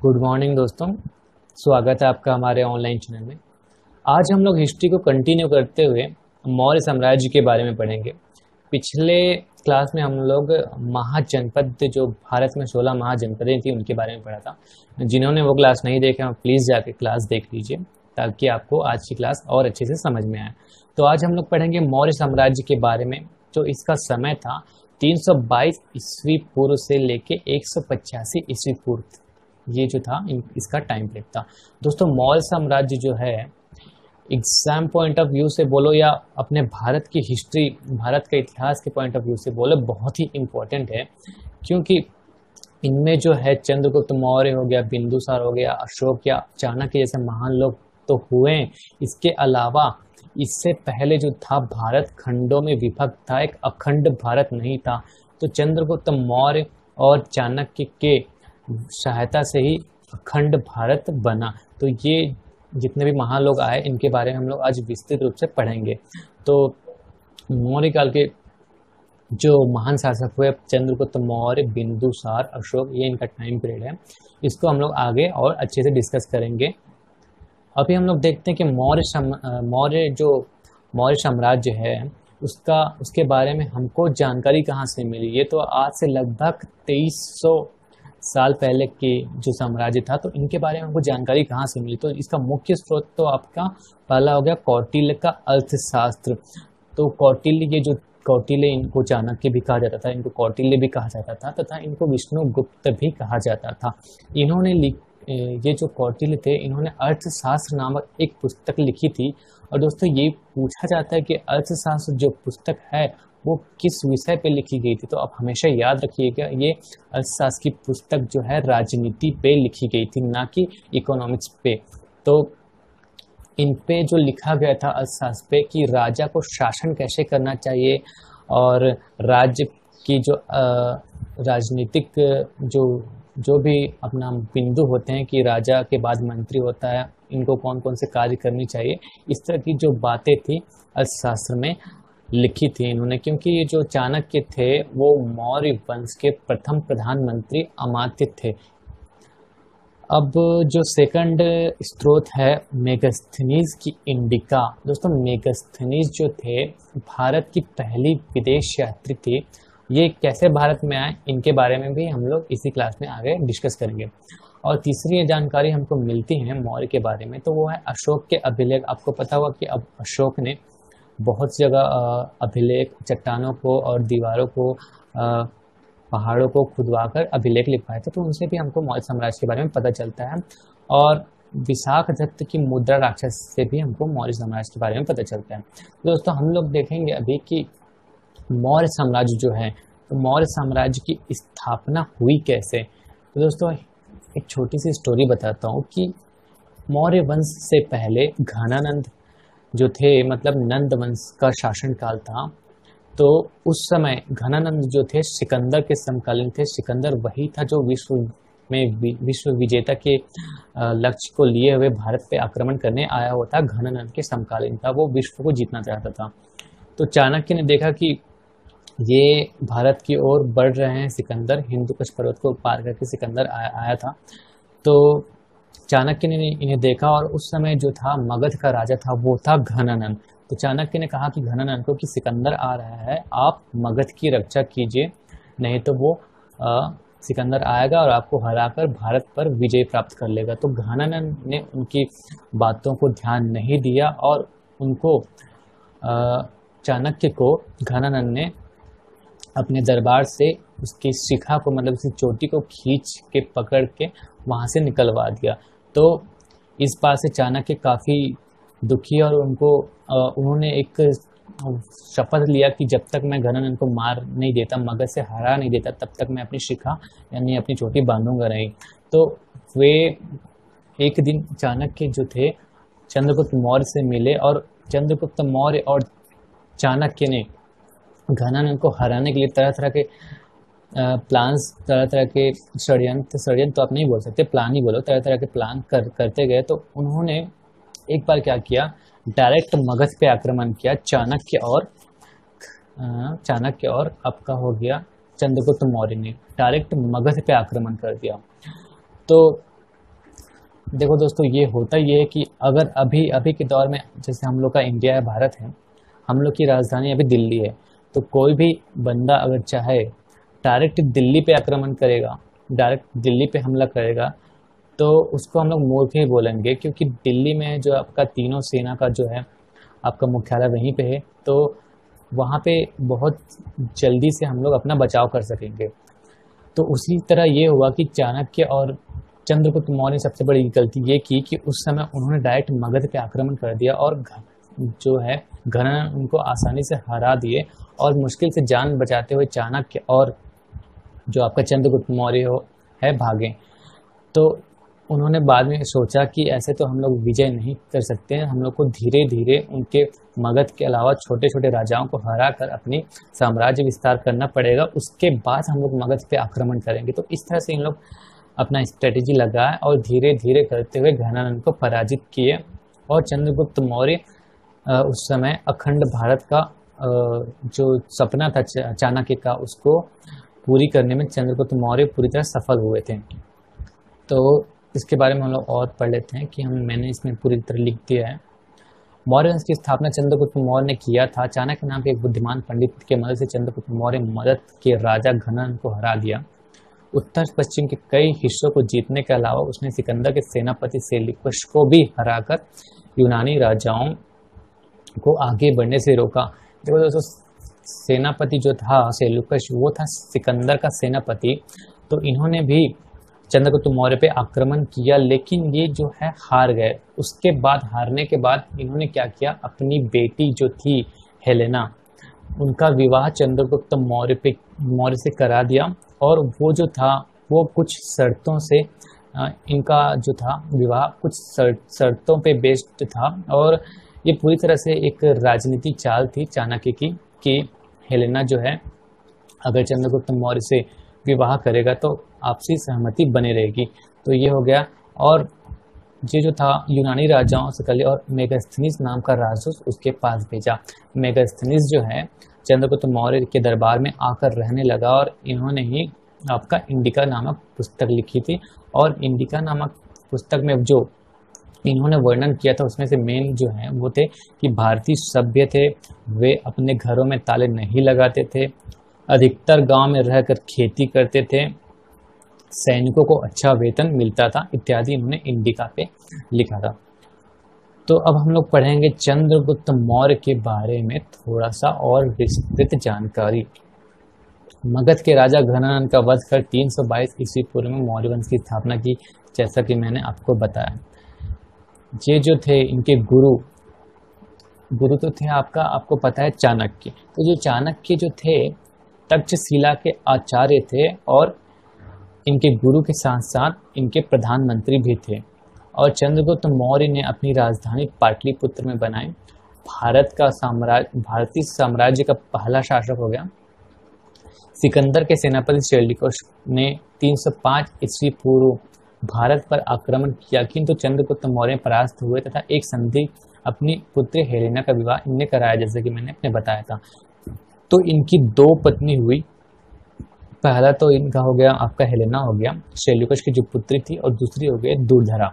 Good morning दोस्तों, स्वागत है आपका हमारे ऑनलाइन चैनल में। आज हम लोग हिस्ट्री को कंटिन्यू करते हुए मौर्य साम्राज्य के बारे में पढ़ेंगे। पिछले क्लास में हम लोग महाजनपद, जो भारत में 16 महाजनपदें थी, उनके बारे में पढ़ा था। जिन्होंने वो क्लास नहीं देखा प्लीज़ जाके क्लास देख लीजिए ताकि आपको आज की क्लास और अच्छे से समझ में आए। तो आज हम लोग पढ़ेंगे मौर्य साम्राज्य के बारे में, जो इसका समय था 322 ईस्वी पूर्व से लेके 185 ईस्वी पूर्व, ये जो था इसका टाइम पीरियड था। दोस्तों, मौर्य साम्राज्य जो है एग्जाम पॉइंट ऑफ व्यू से बोलो या अपने भारत की हिस्ट्री, भारत के इतिहास के पॉइंट ऑफ व्यू से बोलो, बहुत ही इम्पोर्टेंट है। क्योंकि इनमें जो है चंद्रगुप्त मौर्य हो गया, बिंदुसार हो गया, अशोक या चाणक्य जैसे महान लोग तो हुए। इसके अलावा इससे पहले जो था भारत खंडों में विभक्त था, एक अखंड भारत नहीं था। तो चंद्रगुप्त मौर्य और चाणक्य के सहायता से ही अखंड भारत बना। तो ये जितने भी महान लोग आए इनके बारे में हम लोग आज विस्तृत रूप से पढ़ेंगे। तो मौर्य काल के जो महान शासक हुए चंद्रगुप्त मौर्य, बिंदुसार, अशोक, ये इनका टाइम पीरियड है। इसको हम लोग आगे और अच्छे से डिस्कस करेंगे। अभी हम लोग देखते हैं कि मौर्य साम्राज्य है उसके बारे में हमको जानकारी कहाँ से मिली। ये तो आज से लगभग 2300 साल पहले के जो साम्राज्य था, तो इनके बारे में हमको जानकारी कहाँ से मिली। तो इसका मुख्य स्रोत तो आपका पहला हो गया कौटिल्य का अर्थशास्त्र। तो कौटिल्य, इनको चाणक्य भी कहा जाता था, इनको कौटिल्य भी कहा जाता था तथा इनको विष्णुगुप्त भी कहा जाता था। इन्होंने ये जो कौटिल्य थे, इन्होंने अर्थशास्त्र नामक एक पुस्तक लिखी थी। और दोस्तों, ये पूछा जाता है कि अर्थशास्त्र जो पुस्तक है वो किस विषय पे लिखी गई थी। तो आप हमेशा याद रखिएगा, ये अर्थशास्त्र की पुस्तक जो है राजनीति पे लिखी गई थी, ना कि इकोनॉमिक्स पे। तो इन पे जो लिखा गया था अर्थशास्त्र पे कि राजा को शासन कैसे करना चाहिए और राज्य की जो राजनीतिक जो भी अपना बिंदु होते हैं कि राजा के बाद मंत्री होता है, इनको कौन कौन से कार्य करनी चाहिए, इस तरह की जो बातें थी अर्थशास्त्र में लिखी थी इन्होंने। क्योंकि ये जो चाणक्य थे वो मौर्य वंश के प्रथम प्रधानमंत्री अमात्य थे। अब जो सेकंड स्रोत है मेगास्थनीज की इंडिका। दोस्तों, मेगास्थनीज जो थे भारत की पहली विदेश यात्री थी। ये कैसे भारत में आए, इनके बारे में भी हम लोग इसी क्लास में आगे डिस्कस करेंगे। और तीसरी जानकारी हमको मिलती है मौर्य के बारे में, तो वो है अशोक के अभिलेख। आपको पता होगा कि अब अशोक ने बहुत जगह अभिलेख, चट्टानों को और दीवारों को, पहाड़ों को खुदवाकर अभिलेख लिखवाए थे। तो उनसे भी हमको मौर्य साम्राज्य के बारे में पता चलता है। और विशाख दत्त की मुद्रा राक्षस से भी हमको मौर्य साम्राज्य के बारे में पता चलता है। तो दोस्तों, हम लोग देखेंगे अभी कि मौर्य साम्राज्य जो है, तो मौर्य साम्राज्य की स्थापना हुई कैसे। तो दोस्तों, एक छोटी सी स्टोरी बताता हूँ कि मौर्य वंश से पहले घनानंद जो थे, मतलब नंद वंश का शासन काल था। तो उस समय घनानंद जो थे सिकंदर के समकालीन थे। सिकंदर वही था जो विश्व विजेता के लक्ष्य को लिए हुए भारत पे आक्रमण करने आया हुआ था। घनानंद के समकालीन था, वो विश्व को जीतना चाहता था। तो चाणक्य ने देखा कि ये भारत की ओर बढ़ रहे हैं सिकंदर, हिंदू कुश पर्वत को पार करके सिकंदर आया था। तो चाणक्य ने इन्हें देखा और उस समय जो था मगध का राजा था वो था घनानंद। तो चाणक्य ने कहा कि घनानंद को कि सिकंदर आ रहा है, आप मगध की रक्षा कीजिए, नहीं तो वो सिकंदर आएगा और आपको हराकर भारत पर विजय प्राप्त कर लेगा। तो घनानंद ने उनकी बातों को ध्यान नहीं दिया और उनको चाणक्य को घनानंद ने अपने दरबार से उसकी शिखा को, मतलब उसकी चोटी को खींच के पकड़ के वहाँ से निकलवा दिया। तो इस बात से चाणक्य काफ़ी दुखी और उन्होंने एक शपथ लिया कि जब तक मैं घनानंद को मार नहीं देता, मगध से हरा नहीं देता, तब तक मैं अपनी शिखा यानी अपनी चोटी बांधूंगा नहीं। तो वे एक दिन चाणक्य जो थे चंद्रगुप्त मौर्य से मिले और चंद्रगुप्त मौर्य और चाणक्य ने घनानंद को हराने के लिए तरह तरह के प्लान्स, तरह तरह के षड्यंत्र तो आप नहीं बोल सकते, प्लान ही बोलो, तरह तरह के प्लान करते गए। तो उन्होंने एक बार क्या किया, डायरेक्ट मगध पे आक्रमण किया। चाणक्य और आपका हो गया चंद्रगुप्त मौर्य ने डायरेक्ट मगध पे आक्रमण कर दिया। तो देखो दोस्तों, ये होता ये है कि अगर अभी अभी के दौर में जैसे हम लोग का इंडिया है, भारत है, हम लोग की राजधानी अभी दिल्ली है, तो कोई भी बंदा अगर चाहे डायरेक्ट दिल्ली पे आक्रमण करेगा, डायरेक्ट दिल्ली पे हमला करेगा, तो उसको हम लोग मूर्ख ही बोलेंगे, क्योंकि दिल्ली में जो आपका तीनों सेना का जो है आपका मुख्यालय वहीं पे है, तो वहाँ पे बहुत जल्दी से हम लोग अपना बचाव कर सकेंगे। तो उसी तरह ये हुआ कि चाणक्य और चंद्रगुप्त मौर्य ने सबसे बड़ी गलती ये की कि उस समय उन्होंने डायरेक्ट मगध पे आक्रमण कर दिया और जो है घनानंद उनको आसानी से हरा दिए, और मुश्किल से जान बचाते हुए चाणक्य और जो आपका चंद्रगुप्त मौर्य है भागे। तो उन्होंने बाद में सोचा कि ऐसे तो हम लोग विजय नहीं कर सकते हैं, हम लोग को धीरे धीरे उनके मगध के अलावा छोटे छोटे राजाओं को हरा कर अपनी साम्राज्य विस्तार करना पड़ेगा, उसके बाद हम लोग मगध पे आक्रमण करेंगे। तो इस तरह से इन लोग अपना स्ट्रेटेजी लगाए और धीरे धीरे करते हुए घनानंद को पराजित किए, और चंद्रगुप्त मौर्य उस समय अखंड भारत का जो सपना था चाणक्य का, उसको पूरी करने में चंद्रगुप्त मौर्य पूरी तरह सफल हुए थे। तो इसके बारे में हम लोग और पढ़ लेते हैं कि मैंने इसमें पूरी तरह लिख दिया है। मौर्य वंश की स्थापना चंद्रगुप्त मौर्य ने किया था। चाणक्य नाम के एक बुद्धिमान पंडित के मदद से चंद्रगुप्त मौर्य मगध के राजा घनानंद को हरा दिया। उत्तर पश्चिम के कई हिस्सों को जीतने के अलावा उसने सिकंदर के सेनापति सेल्यूकस को भी हराकर यूनानी राजाओं को आगे बढ़ने से रोका। देखो दोस्तों, सेनापति जो था सेल्यूकस, वो था सिकंदर का सेनापति। तो इन्होंने भी चंद्रगुप्त मौर्य पे आक्रमण किया, लेकिन ये जो है हार गए। उसके बाद हारने के बाद इन्होंने क्या किया, अपनी बेटी जो थी हेलेना, उनका विवाह चंद्रगुप्त मौर्य से करा दिया, और वो जो था वो कुछ शर्तों से इनका जो था विवाह कुछ शर्तों पे बेस्ड था, और ये पूरी तरह से एक राजनीतिक चाल थी चाणक्य की कि हेलेना जो है अगर चंद्रगुप्त मौर्य से विवाह करेगा तो आपसी सहमति बने रहेगी। तो ये हो गया, और ये जो था यूनानी राजाओं से कर लिया, और मेगास्थनीज नाम का राजदूत उसके पास भेजा। मेगास्थनीज जो है चंद्रगुप्त मौर्य के दरबार में आकर रहने लगा, और इन्होंने ही आपका इंडिका नामक पुस्तक लिखी थी। और इंडिका नामक पुस्तक में जो इन्होंने वर्णन किया था उसमें से मेन जो है वो थे कि भारतीय सभ्य थे, वे अपने घरों में ताले नहीं लगाते थे, अधिकतर गांव में रहकर खेती करते थे, सैनिकों को अच्छा वेतन मिलता था, इत्यादि इन्होंने इंडिका पे लिखा था। तो अब हम लोग पढ़ेंगे चंद्रगुप्त मौर्य के बारे में थोड़ा सा और विस्तृत जानकारी। मगध के राजा घनानंद का वध कर 322 ईस्वी पूर्व में मौर्य वंश की स्थापना की, जैसा कि मैंने आपको बताया। ये जो थे इनके गुरु तो थे आपको पता है चाणक्य। तो जो चाणक्य जो थे तक्षशिला के आचार्य थे, और इनके गुरु के साथ साथ इनके प्रधानमंत्री भी थे। और चंद्रगुप्त मौर्य ने अपनी राजधानी पाटलिपुत्र में बनाई। भारतीय साम्राज्य का पहला शासक हो गया। सिकंदर के सेनापति सेल्यूकस ने 305 ईस्वी पूर्व भारत पर आक्रमण किया, किंतु चंद्रगुप्त मौर्य परास्त हुए तथा एक संधि अपनी पुत्री हेलेना का विवाह इनने कराया, जैसे कि मैंने अपने बताया था। तो इनकी दो पत्नी हुई। पहला तो इनका हो गया आपका हेलेना हो गया, सेल्यूकस की जो पुत्री थी, और दूसरी हो गई दुर्धरा।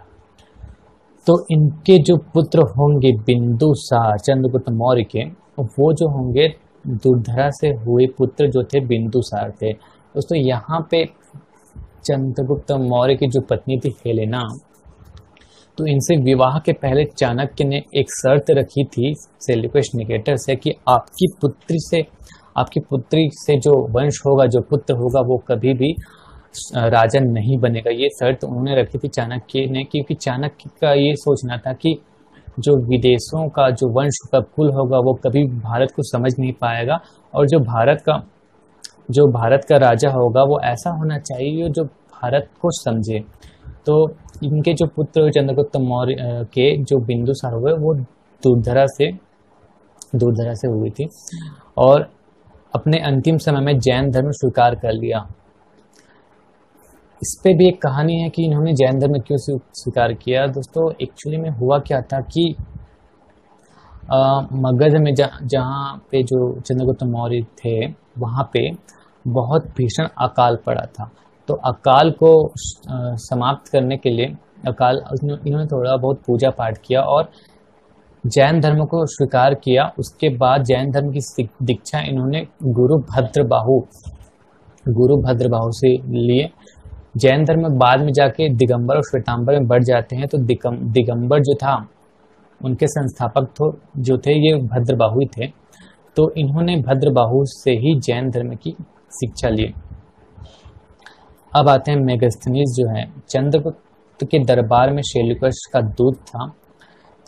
तो इनके जो पुत्र होंगे बिंदुसार चंद्रगुप्त मौर्य के, वो जो होंगे दुर्धरा से हुए पुत्र जो थे बिंदुसार थे। दोस्तों यहाँ पे चंद्रगुप्त मौर्य की जो पत्नी थी हेलेना, तो इनसे विवाह के पहले चाणक्य ने एक शर्त रखी थी सेल्यूकस निकेटर से कि आपकी पुत्री से जो वंश होगा, जो पुत्र होगा, वो कभी भी राजा नहीं बनेगा। ये शर्त उन्होंने रखी थी चाणक्य ने, क्योंकि चाणक्य का ये सोचना था कि जो विदेशों का जो वंश का कुल होगा वो कभी भारत को समझ नहीं पाएगा, और जो भारत का राजा होगा वो ऐसा होना चाहिए जो भारत को समझे। तो इनके जो पुत्र चंद्रगुप्त मौर्य के जो बिंदुसार हुए वो दुर्धरा से हुई थी, और अपने अंतिम समय में जैन धर्म स्वीकार कर लिया। इस पे भी एक कहानी है कि इन्होंने जैन धर्म क्यों स्वीकार किया। दोस्तों एक्चुअली में हुआ क्या था कि मगध में जहाँ पे जो चंद्रगुप्त मौर्य थे वहाँ पे बहुत भीषण अकाल पड़ा था। तो अकाल को समाप्त करने के लिए इन्होंने थोड़ा बहुत पूजा पाठ किया और जैन धर्म को स्वीकार किया। उसके बाद जैन धर्म की दीक्षा इन्होंने गुरु भद्रबाहु से लिए। जैन धर्म बाद में जाके दिगंबर और श्वेतांबर में बढ़ जाते हैं। तो दिगंबर जो था उनके संस्थापक जो थे ये भद्रबाहु ही थे। तो इन्होंने भद्रबाहु से ही जैन धर्म की शिक्षा ली। अब आते हैं मेगास्थनीज जो है चंद्रगुप्त के दरबार में सेल्यूकस का दूत था।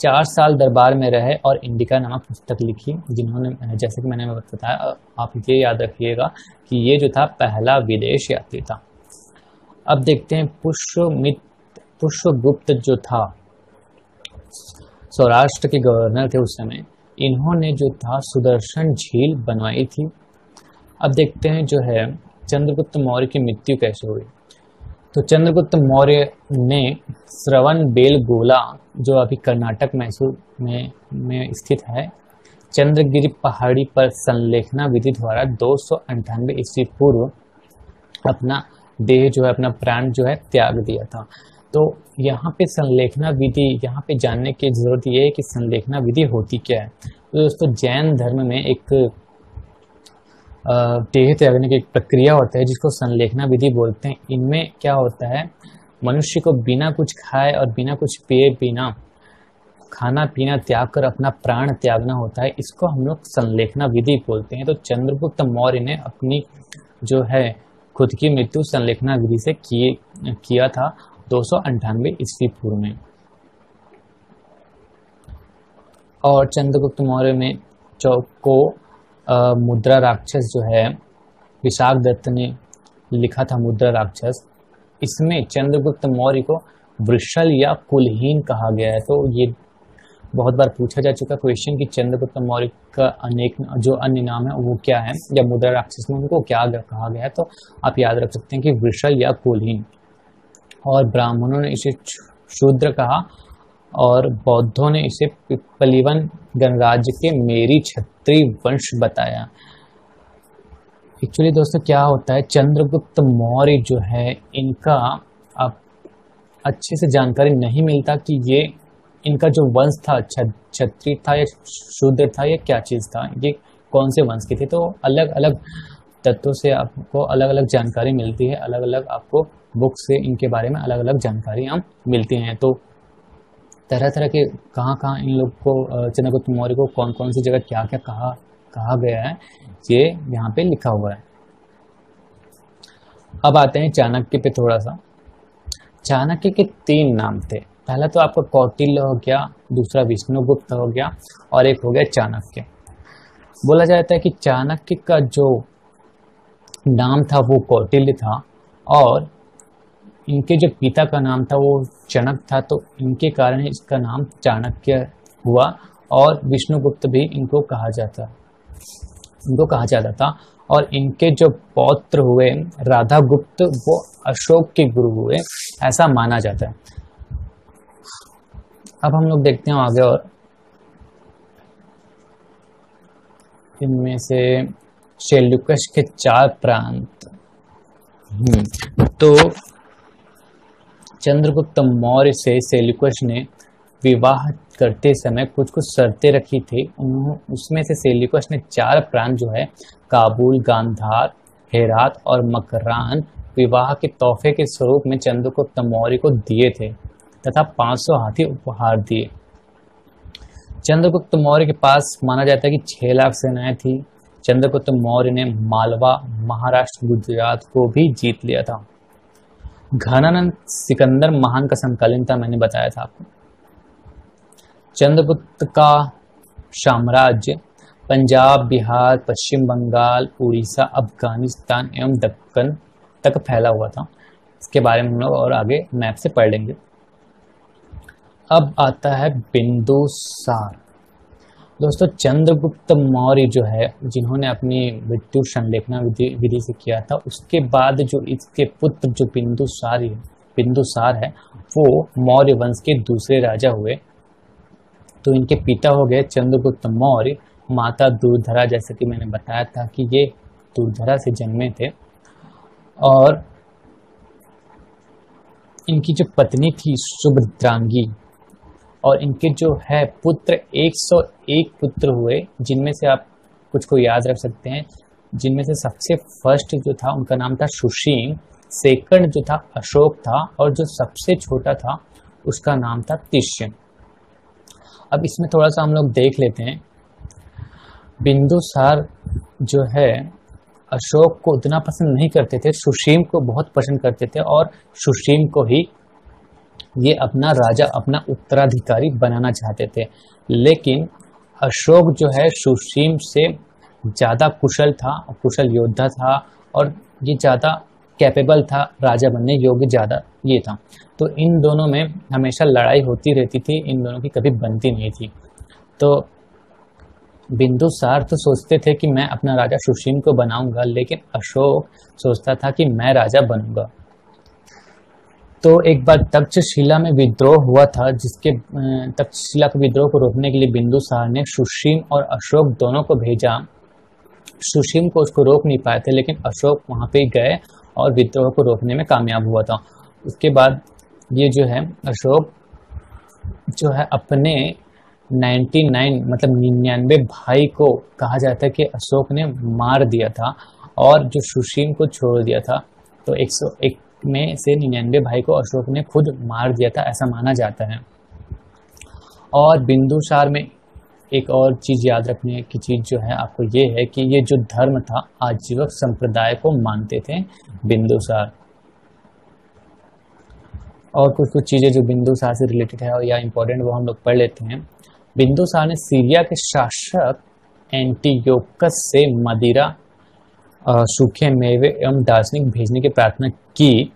4 साल दरबार में रहे और इंडिका नामक पुस्तक लिखी, जिन्होंने जैसे कि मैंने बताया, आप ये याद रखिएगा कि ये जो था पहला विदेश यात्री था। अब देखते हैं पुष्यगुप्त जो था सौराष्ट्र के गवर्नर थे उस समय। इन्होंने जो था सुदर्शन झील बनवाई थी। अब देखते हैं जो है चंद्रगुप्त मौर्य की मृत्यु कैसे हुई। तो चंद्रगुप्त मौर्य ने श्रवणबेलगोला जो अभी कर्नाटक मैसूर में स्थित है चंद्रगिरी पहाड़ी पर संलेखना विधि द्वारा 298 ईस्वी पूर्व अपना देह जो है, अपना प्राण जो है त्याग दिया था। तो यहाँ पे संलेखना विधि, यहाँ पे जानने की जरूरत ये है कि संलेखना विधि होती क्या है। तो दोस्तों जैन धर्म में एक देह त्यागने की एक प्रक्रिया होता है जिसको संलेखना विधि बोलते हैं। इनमें क्या होता है, मनुष्य को बिना कुछ खाए और बिना कुछ पिए, बिना खाना पीना त्याग कर अपना प्राण त्यागना होता है। इसको हम लोग संलेखना विधि बोलते हैं। तो चंद्रगुप्त मौर्य ने अपनी जो है खुद की मृत्यु संलेखना विधि से किया था 298 ईस्वी पूर्व में। और चंद्रगुप्त मौर्य में को मुद्रा राक्षस जो है विशाख दत्त ने लिखा था, मुद्रा राक्षस। इसमें चंद्रगुप्त मौर्य को वृषल या कुलहीन कहा गया है। तो ये बहुत बार पूछा जा चुका क्वेश्चन कि चंद्रगुप्त मौर्य का अनेक जो अन्य नाम है वो क्या है, या मुद्रा राक्षस में उनको क्या कहा गया है। तो आप याद रख सकते हैं कि वृषल या कुलहीन। और ब्राह्मणों ने इसे शूद्र कहा और बौद्धों ने इसे पिप्पलीवन गणराज्य के मेरी क्षत्रिय वंश बताया। एक्चुअली दोस्तों क्या होता है, चंद्रगुप्त मौर्य जो है इनका अब अच्छे से जानकारी नहीं मिलता कि ये इनका जो वंश था क्षत्रिय था या शूद्र था या क्या चीज़ था, ये कौन से वंश के थे। तो अलग अलग तत्वों से आपको अलग अलग जानकारी मिलती है, अलग अलग आपको बुक से इनके बारे में अलग अलग जानकारी हम मिलती हैं। तो तरह तरह के कहाँ इन लोग को चंद्रगुप्त मौर्य को कौन कौन सी जगह क्या क्या कहा गया है, ये यहाँ पे लिखा हुआ है। अब आते हैं चाणक्य पे थोड़ा सा। चाणक्य के 3 नाम थे। पहला तो आपका कौटिल्य हो गया, दूसरा विष्णुगुप्त हो गया और एक हो गया चाणक्य। बोला जाता है कि चाणक्य का जो नाम था वो कौटिल्य था और इनके जो पिता का नाम था वो चणक था। तो इनके कारण इसका नाम चाणक्य हुआ। और विष्णुगुप्त भी इनको कहा जाता था। और इनके जो पौत्र हुए राधागुप्त वो अशोक के गुरु हुए, ऐसा माना जाता है। अब हम लोग देखते हैं आगे। और इनमें से सेल्यूकस के 4 प्रांत। तो चंद्रगुप्त मौर्य से सेल्यूकस ने विवाह करते समय कुछ शर्तें रखी थी। उसमें से सेल्यूकस ने 4 प्रांत जो है काबुल, गांधार, हेरात और मकरान विवाह के तोहफे के स्वरूप में चंद्रगुप्त मौर्य को दिए थे तथा 500 हाथी उपहार दिए। चंद्रगुप्त मौर्य के पास माना जाता है कि 6 लाख सेनाएं थी। चंद्रगुप्त मौर्य ने मालवा, महाराष्ट्र, गुजरात को भी जीत लिया था। घनानंद सिकंदर महान का समकालीन था, मैंने बताया था आपको। चंद्रगुप्त का साम्राज्य पंजाब, बिहार, पश्चिम बंगाल, उड़ीसा, अफगानिस्तान एवं दक्कन तक फैला हुआ था। इसके बारे में हम लोग और आगे मैप से पढ़ लेंगे। अब आता है बिंदुसार। दोस्तों चंद्रगुप्त मौर्य जो है जिन्होंने अपनी मृत्यु संलेखना विधि से किया था, उसके बाद जो इसके पुत्र जो बिंदुसार है वो मौर्य वंश के दूसरे राजा हुए। तो इनके पिता हो गए चंद्रगुप्त मौर्य, माता दुर्धरा, जैसे कि मैंने बताया था कि ये दुर्धरा से जन्मे थे। और इनकी जो पत्नी थी सुभद्रांगी, और इनके जो है पुत्र 101 पुत्र हुए, जिनमें से आप कुछ को याद रख सकते हैं। जिनमें से सबसे फर्स्ट जो था उनका नाम था सुशीम, सेकंड जो था अशोक था, और जो सबसे छोटा था उसका नाम था तिष्य। अब इसमें थोड़ा सा हम लोग देख लेते हैं। बिंदुसार जो है अशोक को उतना पसंद नहीं करते थे, सुशीम को बहुत पसंद करते थे, और सुशीम को ही ये अपना राजा, अपना उत्तराधिकारी बनाना चाहते थे। लेकिन अशोक जो है सुशीम से ज़्यादा कुशल था, कुशल योद्धा था, और ये ज़्यादा कैपेबल था, राजा बनने योग्य ज़्यादा ये था। तो इन दोनों में हमेशा लड़ाई होती रहती थी, इन दोनों की कभी बनती नहीं थी। तो बिंदुसार तो सोचते थे कि मैं अपना राजा सुशीम को बनाऊंगा, लेकिन अशोक सोचता था कि मैं राजा बनूंगा। तो एक बार तक्षशिला में विद्रोह हुआ था, जिसके तक्षशिला के विद्रोह को रोकने के लिए बिंदुसार ने सुशीम और अशोक दोनों को भेजा। सुशीम को उसको रोक नहीं पाए थे, लेकिन अशोक वहां पे गए और विद्रोह को रोकने में कामयाब हुआ था। उसके बाद ये जो है अशोक जो है अपने 99 मतलब 99 भाई को कहा जाता है कि अशोक ने मार दिया था, और जो सुशीम को छोड़ दिया था। तो 101 में से 99 भाई को अशोक ने खुद मार दिया था, ऐसा माना जाता है। और बिंदुसार में एक और चीज याद रखने की चीज जो है आपको ये है कि ये जो धर्म था आजीवक संप्रदाय को मानते थे बिंदुसार। और कुछ कुछ चीजें जो बिंदुसार से रिलेटेड है और या इम्पोर्टेंट वो हम लोग पढ़ लेते हैं। बिंदुसार ने सीरिया के शासक एंटियोकस से मदिरा, सूखे मेवे एवं दार्शनिक भेजने की प्रार्थना की,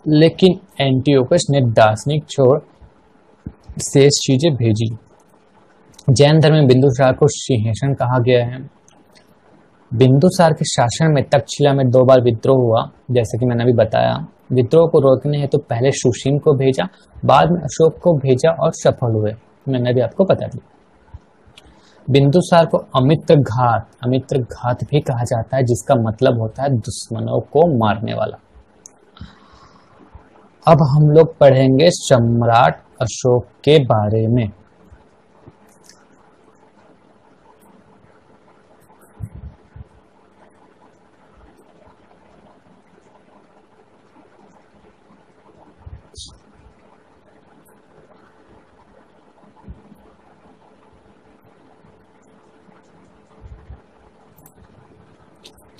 लेकिन एंटियोकस ने दार्शनिक छोड़ शेष चीजें भेजी। जैन धर्म में बिंदुसार को सिंहासन कहा गया है। बिंदुसार के शासन में तक्षशिला में 2 बार विद्रोह हुआ, जैसे कि मैंने अभी बताया। विद्रोह को रोकने हेतु तो पहले सुशीम को भेजा, बाद में अशोक को भेजा और सफल हुए, मैंने भी आपको बता दिया। बिंदुसार को अमित्र घात भी कहा जाता है, जिसका मतलब होता है दुश्मनों को मारने वाला। अब हम लोग पढ़ेंगे सम्राट अशोक के बारे में।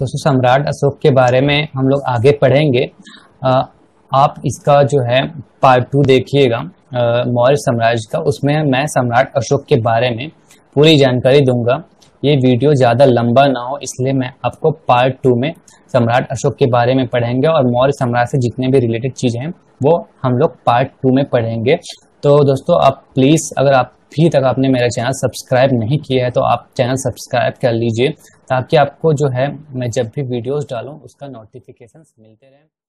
तो सम्राट अशोक के बारे में हम लोग आगे पढ़ेंगे। आप इसका जो है पार्ट 2 देखिएगा मौर्य साम्राज्य का, उसमें मैं सम्राट अशोक के बारे में पूरी जानकारी दूंगा। ये वीडियो ज़्यादा लंबा ना हो, इसलिए मैं आपको पार्ट 2 में सम्राट अशोक के बारे में पढ़ेंगे, और मौर्य साम्राज्य से जितने भी रिलेटेड चीज़ें हैं वो हम लोग पार्ट 2 में पढ़ेंगे। तो दोस्तों आप प्लीज़, अगर आप अभी तक आपने मेरा चैनल सब्सक्राइब नहीं किया है तो आप चैनल सब्सक्राइब कर लीजिए, ताकि आपको जो है मैं जब भी वीडियोस डालूं उसका नोटिफिकेशन मिलते रहे।